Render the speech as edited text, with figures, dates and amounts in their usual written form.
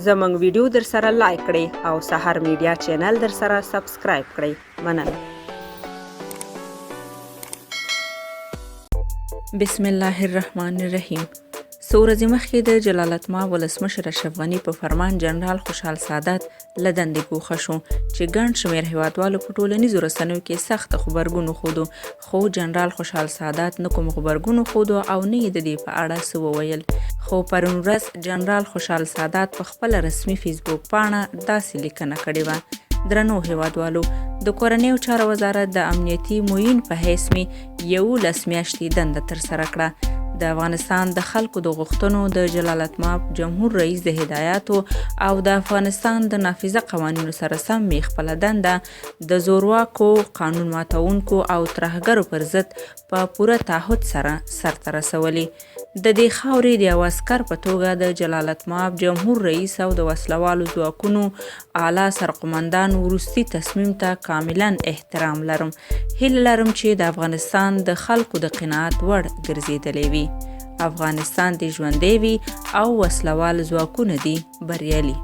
زموږ ویډیو در سره لایک کړئ او سحر میډیا چینل در سره سبسکرایب کړئ. مننه. بسم الله الرحمن الرحیم. څو ورځې مخکې د جلالتمآب ولسمشر اشرف غني په فرمان جنرال خوشحال سادات له دندې ګوښه شو چې ګڼ شمېر هیوادوالو په ټولنیزو رسنیو کې سخت غبرګون وښودو، خو جنرال خوشحال سادات نه کوم غبرګون وښودو او نه یې د دې په اړه څه وویل. خو پرون ورځ جنرال خوشحال سادات په خپله رسمي فیسبوک پاڼه داسې لیکنه کړې وه: درنو هیوادوالو، د کورنیو چارو وزارت د امنیتي معین په حیث مې 11 میاشتې دنده ترسره کړه. د افغانستان د خلکو د غوښتنو د جلالتمآب جمهور رئیس د هدایاتو او د افغانستان د نافذه قوانینو سره سم مې خپله دنده د زورواکو، قانون ماتونکو او ترهګرو پر ضد په پوره تعهد سره سرته رسولې. د دې خاورې د یو عسکر په توګه د جلالتمآب جمهور رئیس او د وسلوالو ځواکونو اعلی سرقمندان وروستي تصمیم ته کاملا احترام لرم. هیله لرم چې د افغانستان د خلکو د قناعت وړ ګرځېدلی وي. افغانستان دې ژوندی وي او وسلوال ځواکونه دې بریالي.